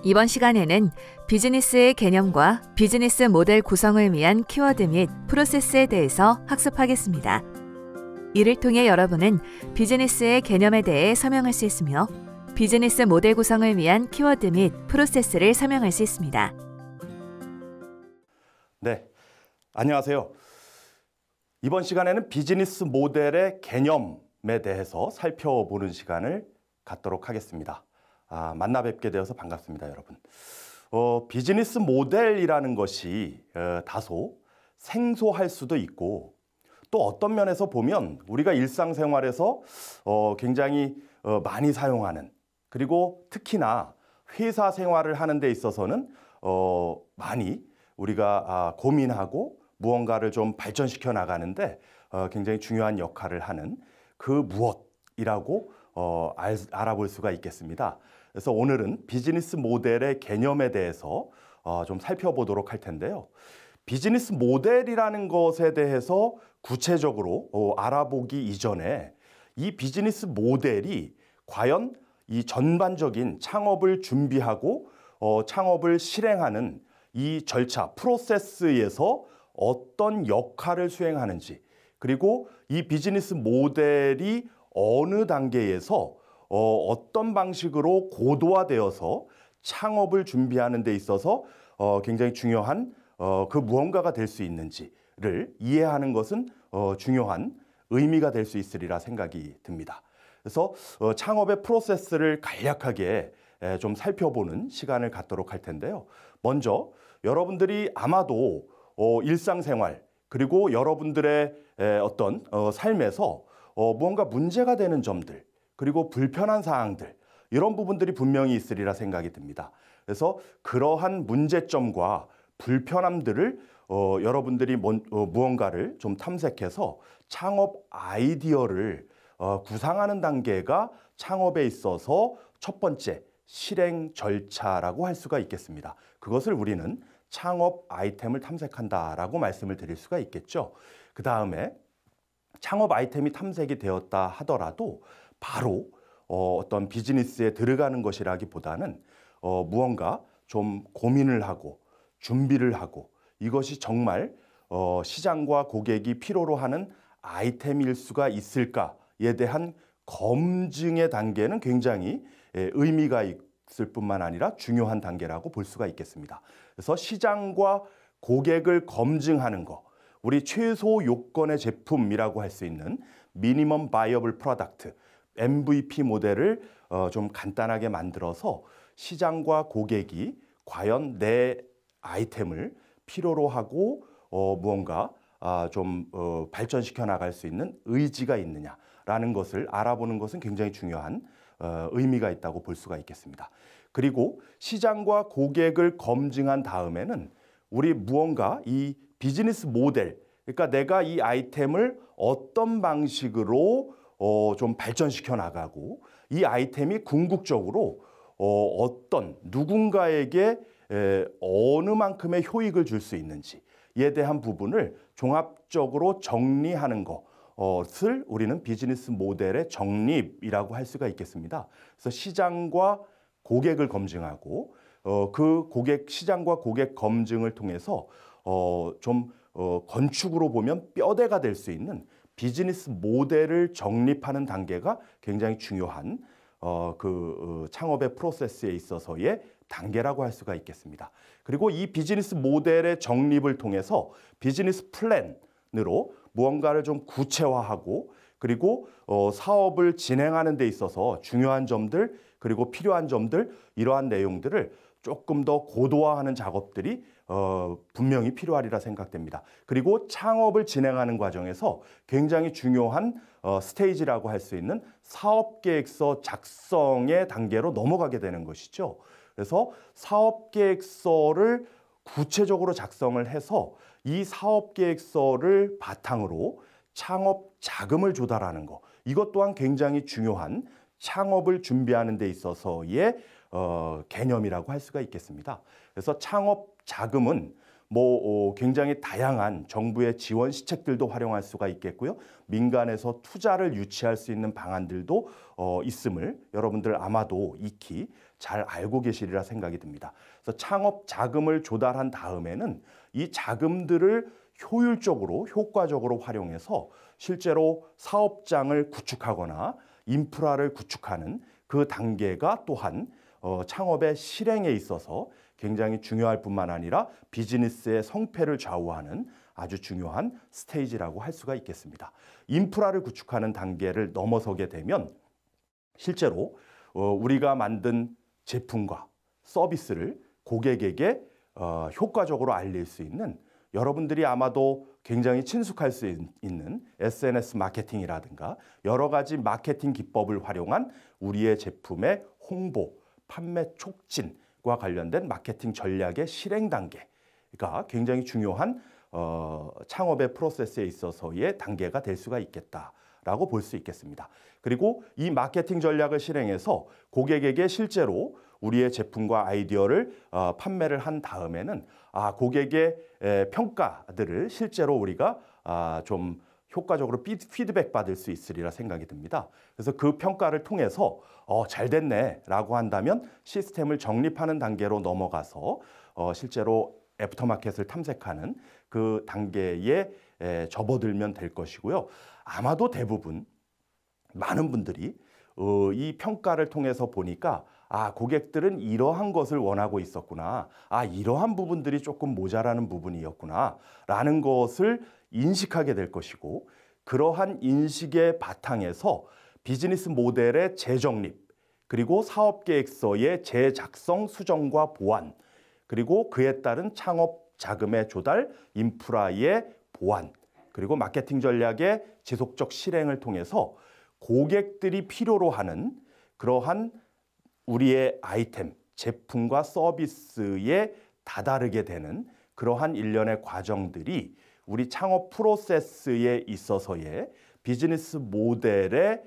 이번 시간에는 비즈니스의 개념과 비즈니스 모델 구성을 위한 키워드 및 프로세스에 대해서 학습하겠습니다. 이를 통해 여러분은 비즈니스의 개념에 대해 설명할 수 있으며 비즈니스 모델 구성을 위한 키워드 및 프로세스를 설명할 수 있습니다. 네, 안녕하세요. 이번 시간에는 비즈니스 모델의 개념에 대해서 살펴보는 시간을 갖도록 하겠습니다. 만나 뵙게 되어서 반갑습니다, 여러분. 비즈니스 모델이라는 것이 다소 생소할 수도 있고 또 어떤 면에서 보면 우리가 일상생활에서 굉장히 많이 사용하는, 그리고 특히나 회사 생활을 하는 데 있어서는 많이 우리가 고민하고 무언가를 좀 발전시켜 나가는데 굉장히 중요한 역할을 하는 그 무엇이라고 알아볼 수가 있겠습니다. 그래서 오늘은 비즈니스 모델의 개념에 대해서 좀 살펴보도록 할 텐데요. 비즈니스 모델이라는 것에 대해서 구체적으로 알아보기 이전에 이 비즈니스 모델이 과연 이 전반적인 창업을 준비하고 창업을 실행하는 이 절차, 프로세스에서 어떤 역할을 수행하는지, 그리고 이 비즈니스 모델이 어느 단계에서 어떤 방식으로 고도화되어서 창업을 준비하는 데 있어서 굉장히 중요한 그 무언가가 될 수 있는지를 이해하는 것은 중요한 의미가 될 수 있으리라 생각이 듭니다. 그래서 창업의 프로세스를 간략하게 좀 살펴보는 시간을 갖도록 할 텐데요. 먼저 여러분들이 아마도 일상생활, 그리고 여러분들의 어떤 삶에서 무언가 문제가 되는 점들, 그리고 불편한 사항들, 이런 부분들이 분명히 있으리라 생각이 듭니다. 그래서 그러한 문제점과 불편함들을 여러분들이 무언가를 좀 탐색해서 창업 아이디어를 구상하는 단계가 창업에 있어서 첫 번째 실행 절차라고 할 수가 있겠습니다. 그것을 우리는 창업 아이템을 탐색한다라고 말씀을 드릴 수가 있겠죠. 그 다음에 창업 아이템이 탐색이 되었다 하더라도 바로 어떤 비즈니스에 들어가는 것이라기보다는 무언가 좀 고민을 하고 준비를 하고 이것이 정말 시장과 고객이 필요로 하는 아이템일 수가 있을까에 대한 검증의 단계는 굉장히 의미가 있을 뿐만 아니라 중요한 단계라고 볼 수가 있겠습니다. 그래서 시장과 고객을 검증하는 것, 우리 최소 요건의 제품이라고 할 수 있는 미니멈 바이어블 프로덕트, MVP 모델을 좀 간단하게 만들어서 시장과 고객이 과연 내 아이템을 필요로 하고 무언가 좀 발전시켜 나갈 수 있는 의지가 있느냐라는 것을 알아보는 것은 굉장히 중요한 의미가 있다고 볼 수가 있겠습니다. 그리고 시장과 고객을 검증한 다음에는 우리 무언가 이 비즈니스 모델, 그러니까 내가 이 아이템을 어떤 방식으로 좀 발전시켜 나가고 이 아이템이 궁극적으로 어떤 누군가에게 어느 만큼의 효익을 줄 수 있는지에 대한 부분을 종합적으로 정리하는 것을 우리는 비즈니스 모델의 정립이라고 할 수가 있겠습니다. 그래서 시장과 고객을 검증하고 그 시장과 고객 검증을 통해서 좀 건축으로 보면 뼈대가 될 수 있는 비즈니스 모델을 정립하는 단계가 굉장히 중요한 창업의 프로세스에 있어서의 단계라고 할 수가 있겠습니다. 그리고 이 비즈니스 모델의 정립을 통해서 비즈니스 플랜으로 무언가를 좀 구체화하고 그리고 사업을 진행하는 데 있어서 중요한 점들, 그리고 필요한 점들, 이러한 내용들을 조금 더 고도화하는 작업들이 분명히 필요하리라 생각됩니다. 그리고 창업을 진행하는 과정에서 굉장히 중요한 스테이지라고 할 수 있는 사업계획서 작성의 단계로 넘어가게 되는 것이죠. 그래서 사업계획서를 구체적으로 작성을 해서 이 사업계획서를 바탕으로 창업 자금을 조달하는 것, 이것 또한 굉장히 중요한 창업을 준비하는 데 있어서의 개념이라고 할 수가 있겠습니다. 그래서 창업 자금은 굉장히 다양한 정부의 지원 시책들도 활용할 수가 있겠고요. 민간에서 투자를 유치할 수 있는 방안들도 있음을 여러분들 아마도 익히 잘 알고 계시리라 생각이 듭니다. 그래서 창업 자금을 조달한 다음에는 이 자금들을 효율적으로, 효과적으로 활용해서 실제로 사업장을 구축하거나 인프라를 구축하는 그 단계가 또한 창업의 실행에 있어서 굉장히 중요할 뿐만 아니라 비즈니스의 성패를 좌우하는 아주 중요한 스테이지라고 할 수가 있겠습니다. 인프라를 구축하는 단계를 넘어서게 되면 실제로 우리가 만든 제품과 서비스를 고객에게 효과적으로 알릴 수 있는, 여러분들이 아마도 굉장히 친숙할 수 있는 SNS 마케팅이라든가 여러 가지 마케팅 기법을 활용한 우리의 제품의 홍보, 판매 촉진과 관련된 마케팅 전략의 실행 단계가 굉장히 중요한 창업의 프로세스에 있어서의 단계가 될 수가 있겠다라고 볼 수 있겠습니다. 그리고 이 마케팅 전략을 실행해서 고객에게 실제로 우리의 제품과 아이디어를 판매를 한 다음에는 고객의 평가들을 실제로 우리가 좀 효과적으로 피드백 받을 수 있으리라 생각이 듭니다. 그래서 그 평가를 통해서 잘 됐네 라고 한다면 시스템을 정립하는 단계로 넘어가서 실제로 애프터마켓을 탐색하는 그 단계에 접어들면 될 것이고요. 아마도 대부분 많은 분들이 이 평가를 통해서 보니까 고객들은 이러한 것을 원하고 있었구나. 이러한 부분들이 조금 모자라는 부분이었구나. 라는 것을 인식하게 될 것이고, 그러한 인식의 바탕에서 비즈니스 모델의 재정립, 그리고 사업계획서의 재작성, 수정과 보완, 그리고 그에 따른 창업 자금의 조달, 인프라의 보완, 그리고 마케팅 전략의 지속적 실행을 통해서 고객들이 필요로 하는 그러한 우리의 아이템, 제품과 서비스에 다다르게 되는 그러한 일련의 과정들이 우리 창업 프로세스에 있어서의 비즈니스 모델의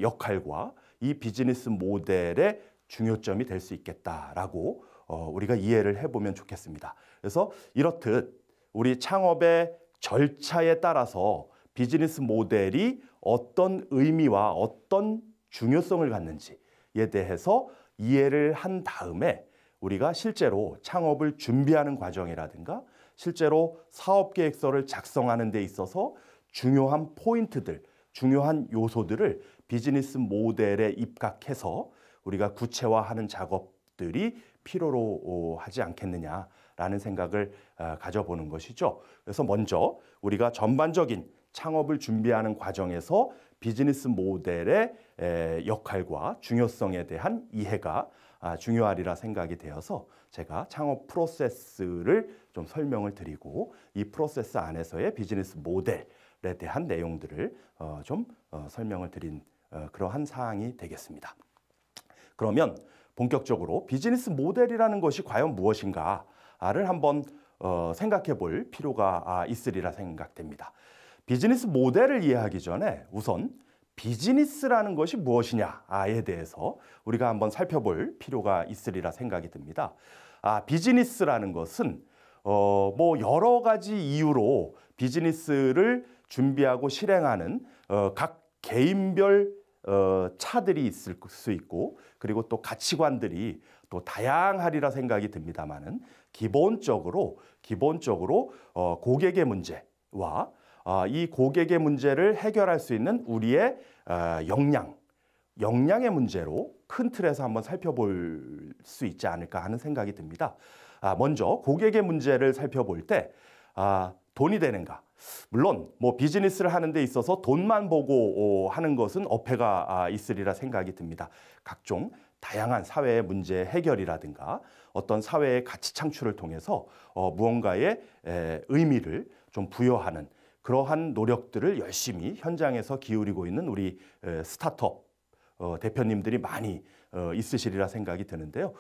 역할과 이 비즈니스 모델의 중요점이 될 수 있겠다라고 우리가 이해를 해보면 좋겠습니다. 그래서 이렇듯 우리 창업의 절차에 따라서 비즈니스 모델이 어떤 의미와 어떤 중요성을 갖는지에 대해서 이해를 한 다음에 우리가 실제로 창업을 준비하는 과정이라든가 실제로 사업계획서를 작성하는 데 있어서 중요한 포인트들, 중요한 요소들을 비즈니스 모델에 입각해서 우리가 구체화하는 작업들이 필요로 하지 않겠느냐라는 생각을 가져보는 것이죠. 그래서 먼저 우리가 전반적인 창업을 준비하는 과정에서 비즈니스 모델의 역할과 중요성에 대한 이해가 중요하리라 생각이 되어서 제가 창업 프로세스를 좀 설명을 드리고 이 프로세스 안에서의 비즈니스 모델에 대한 내용들을 좀 설명을 드린 그러한 사항이 되겠습니다. 그러면 본격적으로 비즈니스 모델이라는 것이 과연 무엇인가를 한번 생각해 볼 필요가 있으리라 생각됩니다. 비즈니스 모델을 이해하기 전에 우선 비즈니스라는 것이 무엇이냐에 대해서 우리가 한번 살펴볼 필요가 있으리라 생각이 듭니다. 비즈니스라는 것은 여러 가지 이유로 비즈니스를 준비하고 실행하는 각 개인별 차들이 있을 수 있고 그리고 또 가치관들이 또 다양하리라 생각이 듭니다만은 기본적으로 고객의 문제와 이 고객의 문제를 해결할 수 있는 우리의 역량의 문제로 큰 틀에서 한번 살펴볼 수 있지 않을까 하는 생각이 듭니다. 먼저 고객의 문제를 살펴볼 때 돈이 되는가? 물론 비즈니스를 하는 데 있어서 돈만 보고 하는 것은 어폐가 있으리라 생각이 듭니다. 각종 다양한 사회의 문제 해결이라든가 어떤 사회의 가치 창출을 통해서 무언가의 의미를 좀 부여하는 그러한 노력들을 열심히 현장에서 기울이고 있는 우리 스타트업 대표님들이 많이 있으시리라 생각이 드는데요.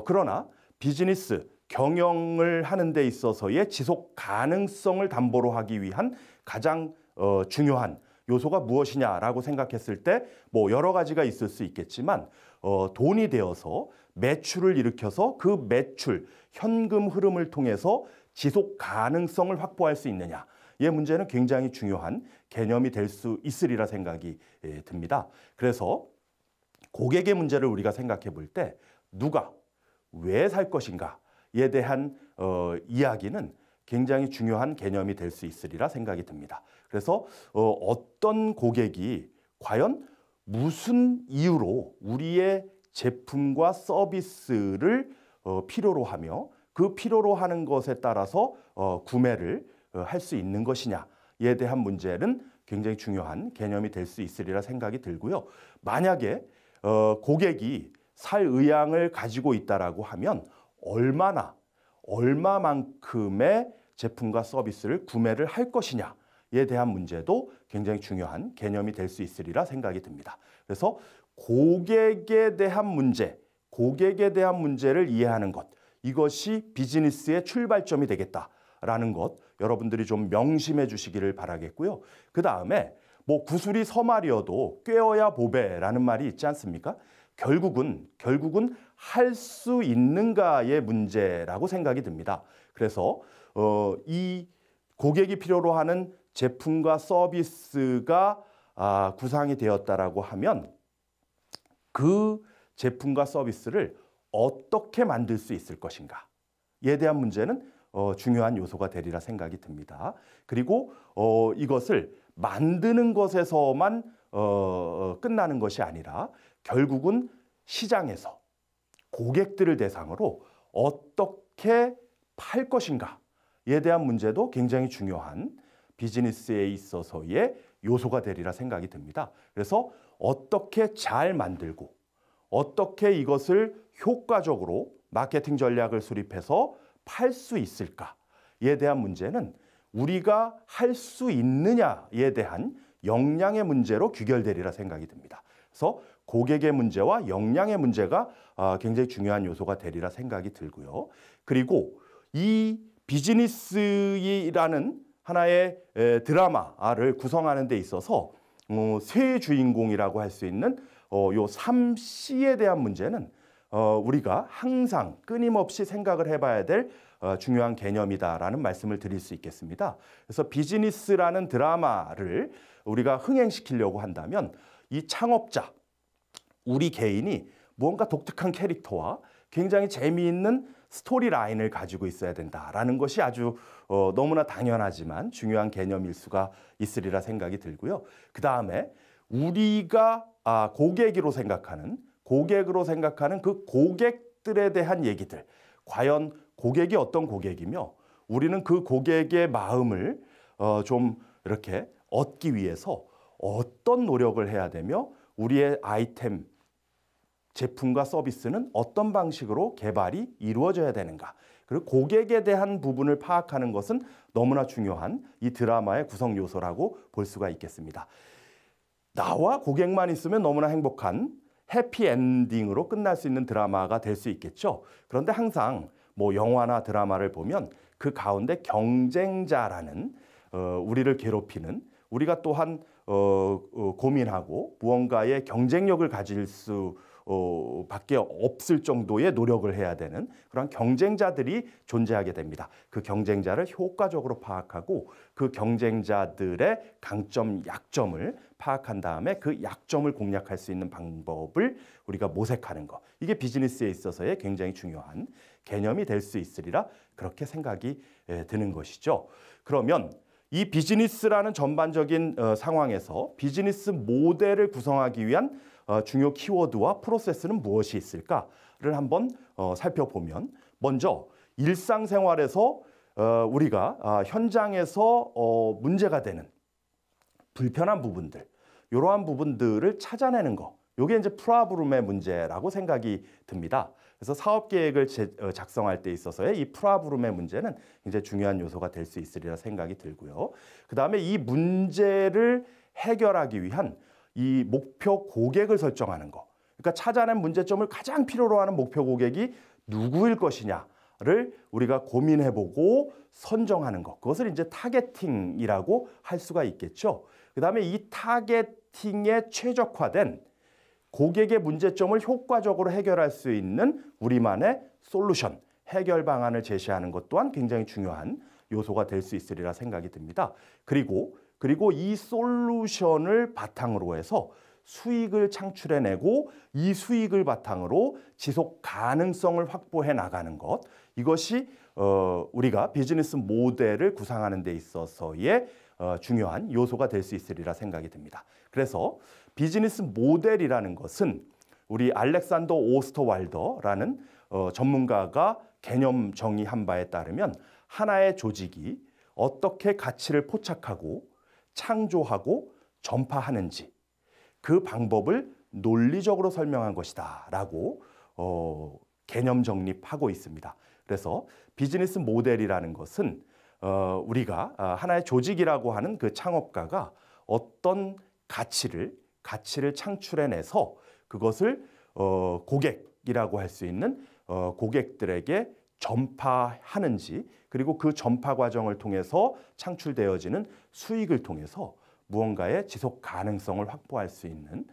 그러나 비즈니스 경영을 하는 데 있어서의 지속 가능성을 담보로 하기 위한 가장 중요한 요소가 무엇이냐라고 생각했을 때 여러 가지가 있을 수 있겠지만 돈이 되어서 매출을 일으켜서 그 매출, 현금 흐름을 통해서 지속 가능성을 확보할 수 있느냐. 이 문제는 굉장히 중요한 개념이 될 수 있으리라 생각이 듭니다. 그래서 고객의 문제를 우리가 생각해 볼 때 누가 왜 살 것인가에 대한 이야기는 굉장히 중요한 개념이 될 수 있으리라 생각이 듭니다. 그래서 어떤 고객이 과연 무슨 이유로 우리의 제품과 서비스를 필요로 하며 그 필요로 하는 것에 따라서 구매를 할 수 있는 것이냐에 대한 문제는 굉장히 중요한 개념이 될 수 있으리라 생각이 들고요. 만약에 고객이 살 의향을 가지고 있다라고 하면 얼마만큼의 제품과 서비스를 구매를 할 것이냐에 대한 문제도 굉장히 중요한 개념이 될 수 있으리라 생각이 듭니다. 그래서 고객에 대한 문제를 이해하는 것, 이것이 비즈니스의 출발점이 되겠다라는 것, 여러분들이 좀 명심해 주시기를 바라겠고요. 그 다음에 뭐 구슬이 서말이어도 꿰어야 보배라는 말이 있지 않습니까? 결국은 할 수 있는가의 문제라고 생각이 듭니다. 그래서 이 고객이 필요로 하는 제품과 서비스가 구상이 되었다라고 하면 그 제품과 서비스를 어떻게 만들 수 있을 것인가에 대한 문제는 중요한 요소가 되리라 생각이 듭니다. 그리고 이것을 만드는 것에서만 끝나는 것이 아니라 결국은 시장에서 고객들을 대상으로 어떻게 팔 것인가에 대한 문제도 굉장히 중요한 비즈니스에 있어서의 요소가 되리라 생각이 듭니다. 그래서 어떻게 잘 만들고 어떻게 이것을 효과적으로 마케팅 전략을 수립해서 팔 수 있을까에 대한 문제는 우리가 할 수 있느냐에 대한 역량의 문제로 귀결되리라 생각이 듭니다. 그래서 고객의 문제와 역량의 문제가 굉장히 중요한 요소가 되리라 생각이 들고요. 그리고 이 비즈니스라는 하나의 드라마를 구성하는 데 있어서 세 주인공이라고 할 수 있는 요 3C에 대한 문제는 우리가 항상 끊임없이 생각을 해봐야 될 중요한 개념이다라는 말씀을 드릴 수 있겠습니다. 그래서 비즈니스라는 드라마를 우리가 흥행시키려고 한다면 이 창업자, 우리 개인이 무언가 독특한 캐릭터와 굉장히 재미있는 스토리 라인을 가지고 있어야 된다라는 것이 아주 너무나 당연하지만 중요한 개념일 수가 있으리라 생각이 들고요. 그 다음에 우리가 고객으로 생각하는 그 고객들에 대한 얘기들, 과연 고객이 어떤 고객이며 우리는 그 고객의 마음을 좀 이렇게 얻기 위해서 어떤 노력을 해야 되며 우리의 아이템, 제품과 서비스는 어떤 방식으로 개발이 이루어져야 되는가. 그리고 고객에 대한 부분을 파악하는 것은 너무나 중요한 이 드라마의 구성 요소라고 볼 수가 있겠습니다. 나와 고객만 있으면 너무나 행복한 해피엔딩으로 끝날 수 있는 드라마가 될 수 있겠죠. 그런데 항상 뭐 영화나 드라마를 보면 그 가운데 경쟁자라는 우리를 괴롭히는, 우리가 또한 고민하고 무언가의 경쟁력을 가질 수 밖에 없을 정도의 노력을 해야 되는 그런 경쟁자들이 존재하게 됩니다. 그 경쟁자를 효과적으로 파악하고 그 경쟁자들의 강점, 약점을 파악한 다음에 그 약점을 공략할 수 있는 방법을 우리가 모색하는 것. 이게 비즈니스에 있어서의 굉장히 중요한 개념이 될 수 있으리라 그렇게 생각이 드는 것이죠. 그러면 이 비즈니스라는 전반적인 상황에서 비즈니스 모델을 구성하기 위한 중요 키워드와 프로세스는 무엇이 있을까를 한번 살펴보면, 먼저 일상생활에서 우리가 현장에서 문제가 되는 불편한 부분들, 이러한 부분들을 찾아내는 거, 이게 이제 프라브룸의 문제라고 생각이 듭니다. 그래서 사업 계획을 작성할 때 있어서의 이 프라브룸의 문제는 굉장히 중요한 요소가 될 수 있으리라 생각이 들고요. 그 다음에 이 문제를 해결하기 위한 이 목표 고객을 설정하는 거. 그러니까 찾아낸 문제점을 가장 필요로 하는 목표 고객이 누구일 것이냐를 우리가 고민해보고 선정하는 것. 그것을 이제 타겟팅이라고 할 수가 있겠죠. 그 다음에 이 타겟팅에 최적화된 고객의 문제점을 효과적으로 해결할 수 있는 우리만의 솔루션, 해결 방안을 제시하는 것 또한 굉장히 중요한 요소가 될 수 있으리라 생각이 듭니다. 그리고 이 솔루션을 바탕으로 해서 수익을 창출해내고 이 수익을 바탕으로 지속 가능성을 확보해 나가는 것, 이것이 우리가 비즈니스 모델을 구상하는 데 있어서의 중요한 요소가 될 수 있으리라 생각이 듭니다. 그래서 비즈니스 모델이라는 것은 우리 알렉산더 오스터왈더라는 전문가가 개념 정의한 바에 따르면 하나의 조직이 어떻게 가치를 포착하고 창조하고 전파하는지 그 방법을 논리적으로 설명한 것이다 라고 개념 정립하고 있습니다. 그래서 비즈니스 모델이라는 것은 우리가 하나의 조직이라고 하는 그 창업가가 어떤 가치를 창출해내서 그것을 고객이라고 할 수 있는 고객들에게 전파하는지, 그리고 그 전파 과정을 통해서 창출되어지는 수익을 통해서 무언가의 지속 가능성을 확보할 수 있는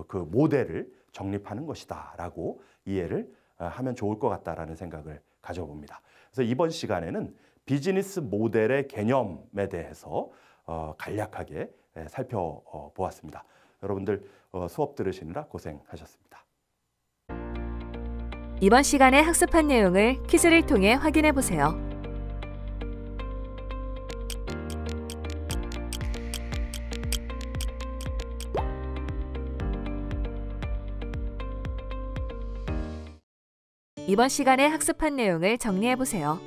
그 모델을 정립하는 것이다라고 이해를 하면 좋을 것 같다라는 생각을 가져봅니다. 그래서 이번 시간에는 비즈니스 모델의 개념에 대해서 간략하게 살펴보았습니다. 여러분들 수업 들으시느라 고생하셨습니다. 이번 시간에 학습한 내용을 퀴즈를 통해 확인해 보세요. 이번 시간에 학습한 내용을 정리해 보세요.